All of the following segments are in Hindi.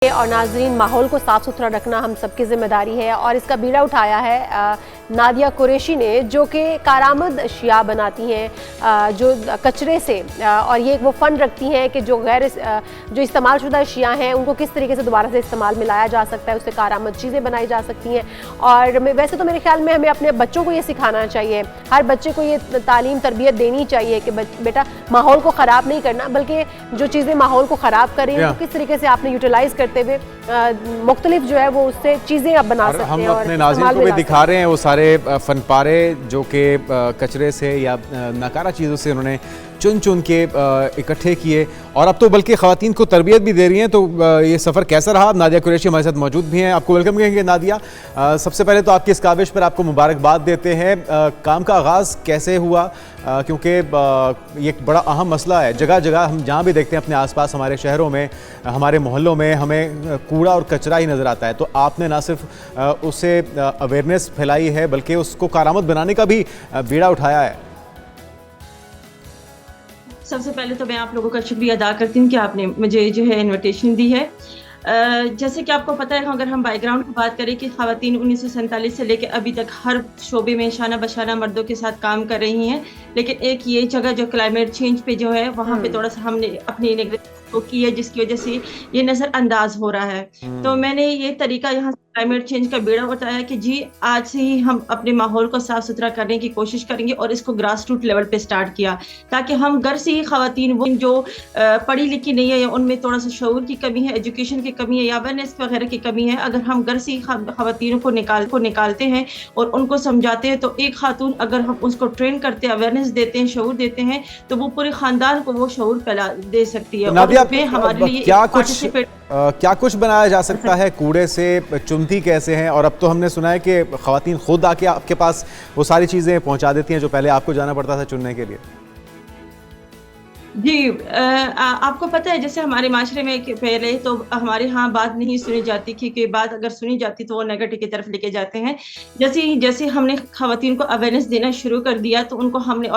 और नाजरीन, माहौल को साफ़ सुथरा रखना हम सबकी ज़िम्मेदारी है और इसका बीड़ा उठाया है नादिया कुरैशी ने, जो कि कारामद अशिया बनाती हैं जो कचरे से, और ये वो फ़ंड रखती हैं कि जो जो इस्तेमाल शुदा अशिया हैं उनको किस तरीके से दोबारा से इस्तेमाल में लाया जा सकता है, उससे कारामद चीज़ें बनाई जा सकती हैं। और वैसे तो मेरे ख्याल में हमें अपने बच्चों को ये सिखाना चाहिए, हर बच्चे को ये तालीम तरबियत देनी चाहिए कि बेटा माहौल को ख़राब नहीं करना, बल्कि जो चीज़ें माहौल को ख़राब करें तो किस तरीके से आपने यूटिलाइज़ करते हुए मुख्तलिफ जो है वो उससे चीज़ें आप बना सकते हैं। हम अपने नाज़रीन को भी दिखा रहे हैं वो सारे फन पारे जो कि कचरे से या नाकारा चीज़ों से उन्होंने चुन चुन के इकट्ठे किए, और अब तो बल्कि ख़वातीन को तरबियत भी दे रही हैं। तो ये सफ़र कैसा रहा? नादिया कुरैशी हमारे साथ मौजूद भी हैं, आपको वेलकम कहेंगे। नादिया, सबसे पहले तो आपकी इस काविश पर आपको मुबारकबाद देते हैं। काम का आगाज़ कैसे हुआ? क्योंकि ये एक बड़ा अहम मसला है, जगह जगह हम जहाँ भी देखते हैं अपने आसपास हमारे शहरों में, हमारे मोहल्लों में हमें कूड़ा और कचरा ही नज़र आता है। तो आपने ना सिर्फ उससे अवेयरनेस फैलाई है बल्कि उसको कारामद बनाने का भी बीड़ा उठाया है। सबसे पहले तो मैं आप लोगों का शुक्रिया अदा करती हूँ कि आपने मुझे जो है इनविटेशन दी है। जैसे कि आपको पता है, अगर हम बैकग्राउंड की बात करें कि ख़वातीन 1947 से लेकर अभी तक हर शोबे में शाना बशाना मर्दों के साथ काम कर रही हैं, लेकिन एक ये जगह जो क्लाइमेट चेंज पे जो है वहाँ पे थोड़ा सा हमने अपनी निगरानी की है, जिसकी वजह से ये नज़रअंदाज हो रहा है। तो मैंने ये तरीका यहाँ क्लाइमेट चेंज का बीड़ा उठाया कि जी आज से ही हम अपने माहौल को साफ सुथरा करने की कोशिश करेंगे, और इसको ग्रास रूट लेवल पे स्टार्ट किया ताकि हम घर से ही ख़वातीन वो जो पढ़ी लिखी नहीं है या उनमें थोड़ा सा शऊर की कमी है, एजुकेशन की कमी है या अवेयरनेस वगैरह की कमी है, अगर हम घर से ही ख़वातीनों को निकालते हैं और उनको समझाते हैं, तो एक खातून अगर हम उसको ट्रेन करते हैं, अवेयरनेस देते हैं, शऊर देते हैं, तो वो पूरे ख़ानदान को वो शऊर फैला दे सकती है। हमारे लिए क्या कुछ बनाया जा सकता है कूड़े से? चुनती कैसे हैं? और अब तो हमने सुना है कि ख़वातीन खुद आके आपके पास वो सारी चीज़ें पहुंचा देती हैं जो पहले आपको जाना पड़ता था चुनने के लिए। जी, आपको पता है जैसे हमारे माशरे में पहले तो हमारे यहाँ बात नहीं सुनी जाती, क्योंकि बात अगर सुनी जाती तो वो नेगेटिव की तरफ लेके जाते हैं। जैसे हमने ख़वातीन को अवेयरनेस देना शुरू कर दिया, तो उनको हमने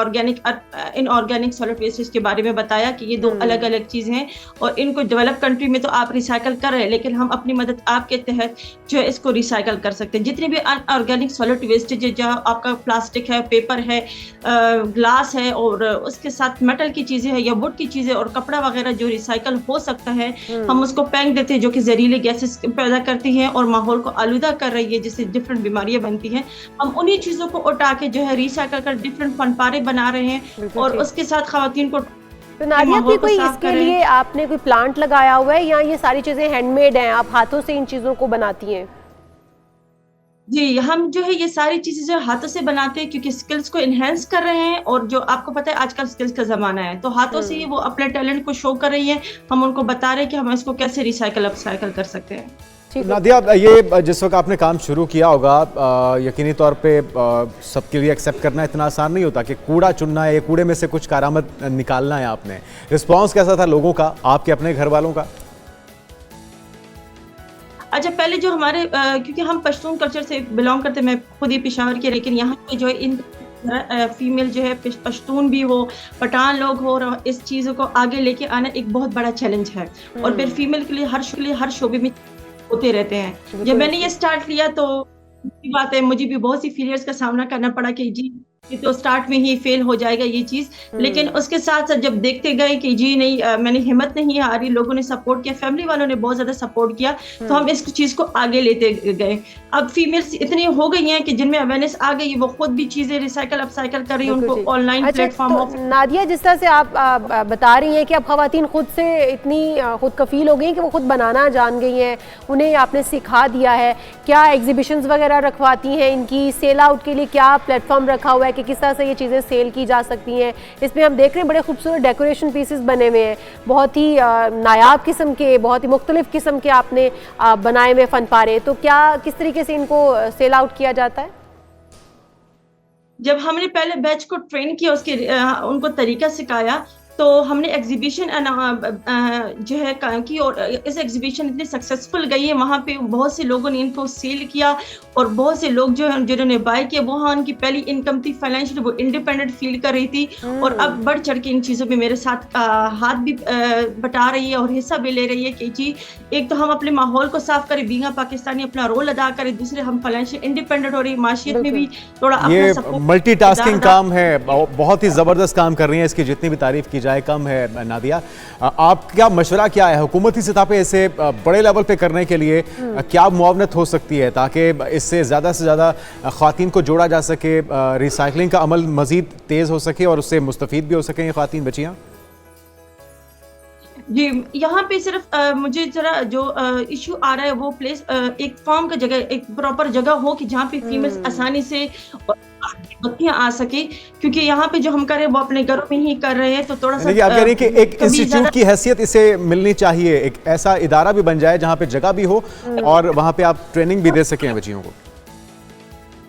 इनऑर्गेनिक सॉलिड वेस्टेज के बारे में बताया कि ये दो अलग अलग चीज़ें हैं, और इनको डेवलप कंट्री में तो आप रिसाइकल कर रहे हैं, लेकिन हम अपनी मदद आपके तहत जो है इसको रिसाइकल कर सकते हैं। जितने भी अनऑर्गेनिक सॉलिड वेस्टेज है, जहाँ आपका प्लास्टिक है, पेपर है, ग्लास है, और उसके साथ मेटल की चीज़ें हैं या वुड की चीजें और कपड़ा वगैरह जो रिसाइकल हो सकता है, हम उसको फेंक देते हैं, जो कि जहरीले गैसेस पैदा करती हैं और माहौल को आलूदा कर रही है, जिससे डिफरेंट बीमारियां बनती हैं। हम उन्हीं चीजों को उठा के जो है रिसाइकल कर डिफरेंट फनपारे बना रहे हैं, और उसके साथ ख़वातीन को। तो नादिया, कोई इसके लिए आपने कोई प्लांट लगाया हुआ है या ये सारी चीजें हैंडमेड हैं, आप हाथों से इन चीजों को बनाती हैं? जी, हम जो है ये सारी चीज़ें जो हाथों से बनाते हैं, क्योंकि स्किल्स को एनहांस कर रहे हैं, और जो आपको पता है आजकल स्किल्स का ज़माना है, तो हाथों से ही वो अपने टैलेंट को शो कर रही हैं। हम उनको बता रहे हैं कि हम इसको कैसे रिसाइकल अपसाइकल कर सकते हैं। नादिया, ये जिस वक्त आपने काम शुरू किया होगा, यकीनी तौर पे सबके लिए एक्सेप्ट करना इतना आसान नहीं होता कि कूड़ा चुनना है, कूड़े में से कुछ कारामद निकालना है आपने। रिस्पॉन्स कैसा था लोगों का, आपके अपने घर वालों का? अच्छा, पहले जो हमारे क्योंकि हम पश्तून कल्चर से बिलोंग करते, मैं खुद ही पेशावर की, लेकिन यहाँ पे जो है इन फीमेल जो है पश्तून भी हो, पठान लोग हो, और इस चीज़ों को आगे लेके आना एक बहुत बड़ा चैलेंज है, और फिर फीमेल के लिए हर शोबे में होते रहते हैं। जब मैंने ये स्टार्ट किया तो बात है, मुझे भी बहुत सी फेलियर्स का सामना करना पड़ा कि जी तो स्टार्ट में ही फेल हो जाएगा ये चीज, लेकिन उसके साथ साथ जब देखते गए कि जी नहीं, मैंने हिम्मत नहीं हारी, लोगों ने सपोर्ट किया, फैमिली वालों ने बहुत ज्यादा सपोर्ट किया, तो हम इस चीज को आगे लेते गए। अब फीमेल्स इतनी हो गई हैं कि जिनमें अवेयरनेस आ गई, वो खुद भी चीजें रिसाइकल अपसाइकल कर रही हैं, उनको ऑनलाइन प्लेटफॉर्म। तो नादिया, जिस तरह से आप बता रही हैं कि अब ख़वातीन खुद से इतनी खुद कफील हो गई कि वो खुद बनाना जान गई हैं, उन्हें आपने सिखा दिया है, क्या एग्जीबिशंस वगैरह रखवाती हैं इनकी? सेल आउट के लिए क्या प्लेटफॉर्म रखा हुआ है कि किस तरह से ये चीज़ें सेल की जा सकती हैं? इसमें हम देख रहे हैं बड़े खूबसूरत डेकोरेशन पीसेस बने हुए हैं, बहुत ही नायाब किस्म के, बहुत ही मुख्तलिफ किस्म के आपने बनाए हुए फनपारे। तो क्या किस तरीके से इनको सेल आउट किया जाता है? जब हमने पहले बैच को ट्रेन किया, उनको तरीका सिखाया, तो हमने एग्जीबिशन जो है की, और इस एग्जीबिशन इतनी सक्सेसफुल गई है, वहाँ पे बहुत से लोगों ने इनको सेल किया और बहुत से लोग जो है जिन्होंने बाय किया, वहाँ उनकी पहली इनकम थी, फाइनेंशियल वो इंडिपेंडेंट फील कर रही थी और अब बढ़ चढ़ के इन चीज़ों में मेरे साथ हाथ भी बटा रही है और हिस्सा भी ले रही है कि जी एक तो हम अपने माहौल को साफ करें, बींगा पाकिस्तानी अपना रोल अदा करें, दूसरे हम फाइनेंशियल इंडिपेंडेंट हो रही, माशियत में भी थोड़ा ये मल्टीटास्किंग काम है, बहुत ही ज़बरदस्त काम कर रही हैं, इसकी जितनी भी तारीफ की जाए कम है। नादिया, आपका मशवरा क्या है हुकूमती सतह पे इसे बड़े लेवल पे करने के लिए? क्या मुआवनत हो सकती है ताकि इससे ज़्यादा से ज़्यादा ख़वातीन को जोड़ा जा सके, रिसाइकलिंग का अमल मज़ीद तेज़ हो सके और उससे मुस्तफ़ीद भी हो सकें ये ख़वातीन बच्चियाँ? जी, यहाँ पे सिर्फ मुझे जरा जो इशू आ रहा है वो प्लेस एक फॉर्म का जगह, एक प्रॉपर जगह हो कि जहाँ पे फीमेल्स आसानी से बत्तियां आ सके, क्योंकि यहाँ पे जो हम कर रहे हैं वो अपने घरों में ही कर रहे हैं, तो थोड़ा सा आप कह रही हैं कि एक इंस्टीट्यूट की हैसियत इसे मिलनी चाहिए, एक ऐसा इदारा भी बन जाए जहाँ पे जगह भी हो और वहाँ पे आप ट्रेनिंग भी दे सकें बच्चियों को।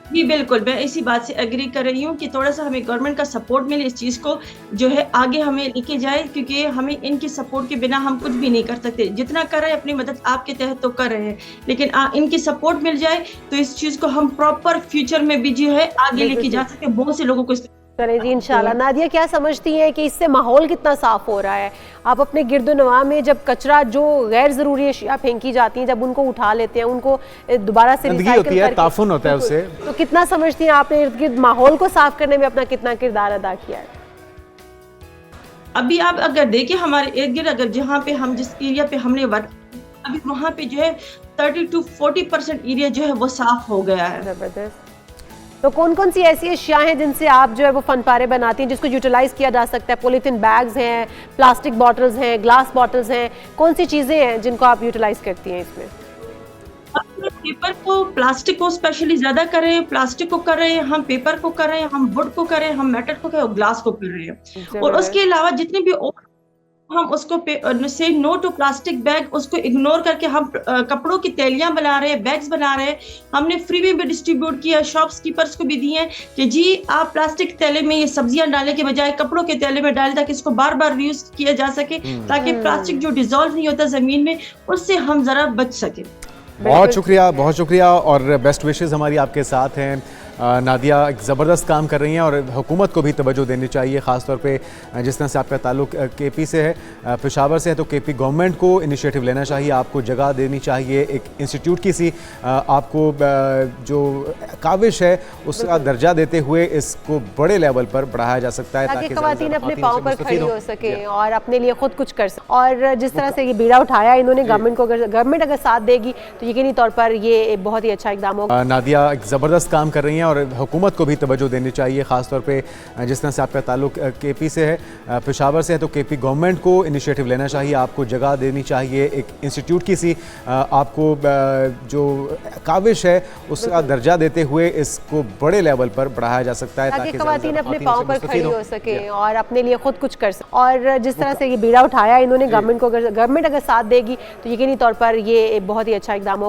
जी बिल्कुल, मैं इसी बात से एग्री कर रही हूँ कि थोड़ा सा हमें गवर्नमेंट का सपोर्ट मिले, इस चीज़ को जो है आगे हमें लेके जाए, क्योंकि हमें इनकी सपोर्ट के बिना हम कुछ भी नहीं कर सकते। जितना कर रहे हैं अपनी मदद आपके तहत तो कर रहे हैं, लेकिन इनकी सपोर्ट मिल जाए तो इस चीज़ को हम प्रॉपर फ्यूचर में भी जो है आगे लेके जा सके, बहुत से लोगों को। चलें जी, इंशाल्लाह। नादिया, क्या समझती हैं कि इससे माहौल कितना साफ हो रहा है? आप अपने गिरदोनवा में जब कचरा जो गैर ज़रूरी अशिया फेंकी जाती हैं, जब उनको उठा लेते हैं, उनको दोबारा से रिसाइकिल करके ताफुन होता है उससे, तो कितना समझती हैं आपने इर्द गिर्द माहौल को साफ करने में अपना कितना किरदार अदा किया है? अभी आप अगर देखिए हमारे इर्द गिर्द, अगर जहाँ पे हम जिस एरिया पे हमने वर्क, अभी वहाँ पे जो है 30 to 40% एरिया जो है वो साफ हो गया है। जबरदस्त। तो कौन कौन सी ऐसी अशिया हैं जिनसे आप जो है वो फनपारे बनाती हैं, जिसको यूटिलाइज किया जा सकता है? पॉलीथीन बैग्स हैं, प्लास्टिक बॉटल्स हैं, ग्लास बॉटल्स हैं, कौन सी चीज़ें हैं जिनको आप यूटिलाइज करती हैं इसमें? पेपर को, प्लास्टिक को स्पेशली ज्यादा कर रहे हैं, प्लास्टिक को कर रहे हैं, हम पेपर को कर रहे हैं, हम वुड को कर रहे हैं, हम मेटल को कर रहे हैं, ग्लास को कर रहे हैं, और उसके अलावा जितने भी हम उसको से नो टू प्लास्टिक बैग, उसको इग्नोर करके हम कपड़ों की थैलियां बना रहे हैं, बैग्स बना रहे हैं। हमने फ्री में भी डिस्ट्रीब्यूट किया, शॉपकीपर्स को भी दिए हैं कि जी आप प्लास्टिक थैले में ये सब्जियां डालने के बजाय कपड़ों के थैले में डालें, ताकि इसको बार बार रीयूज किया जा सके, ताकि प्लास्टिक जो डिजोल्व नहीं होता जमीन में उससे हम जरा बच सके। बहुत शुक्रिया और बेस्ट विशेस हमारी आपके साथ हैं। नादिया एक ज़बरदस्त काम कर रही हैं और हुकूमत को भी तवज्जो देनी चाहिए, ख़ास तौर पे जिस तरह से आपका ताल्लुक केपी से है, पेशावर से है, तो केपी गवर्नमेंट को इनिशिएटिव लेना चाहिए, आपको जगह देनी चाहिए, एक इंस्टीट्यूट की सी आपको जो काविश है उसका दर्जा देते हुए इसको बड़े लेवल पर बढ़ाया जा सकता है, ताकि ख़वातीन अपने पाँव पर खड़ी हो सके और अपने लिए खुद कुछ कर सके। और जिस तरह से ये बीड़ा उठाया इन्होंने गवर्नमेंट को, अगर गवर्नमेंट अगर साथ देगी तो यकीनी तौर पर ये बहुत ही अच्छा इकदाम होगा। नादिया एक ज़बरदस्त काम कर रही हैं और हुकूमत को भी तवज्जो देनी चाहिए, ख़ास तौर पे जिस तरह से आपका ताल्लुक केपी से है, पेशावर से है, तो केपी गवर्नमेंट को इनिशिएटिव लेना चाहिए, आपको जगह देनी चाहिए, एक इंस्टीट्यूट की सी आपको जो काविश है उसका दर्जा देते हुए इसको बड़े लेवल पर बढ़ाया जा सकता है, ताकि ख़वातीन अपने पाँव पर खड़ी हो सके और अपने लिए खुद कुछ कर सके। और जिस तरह से ये बीड़ा उठाया इन्होंने गवर्नमेंट को, अगर गवर्नमेंट अगर साथ देगी तो यकीनी तौर पर ये बहुत ही अच्छा इकदाम होगा।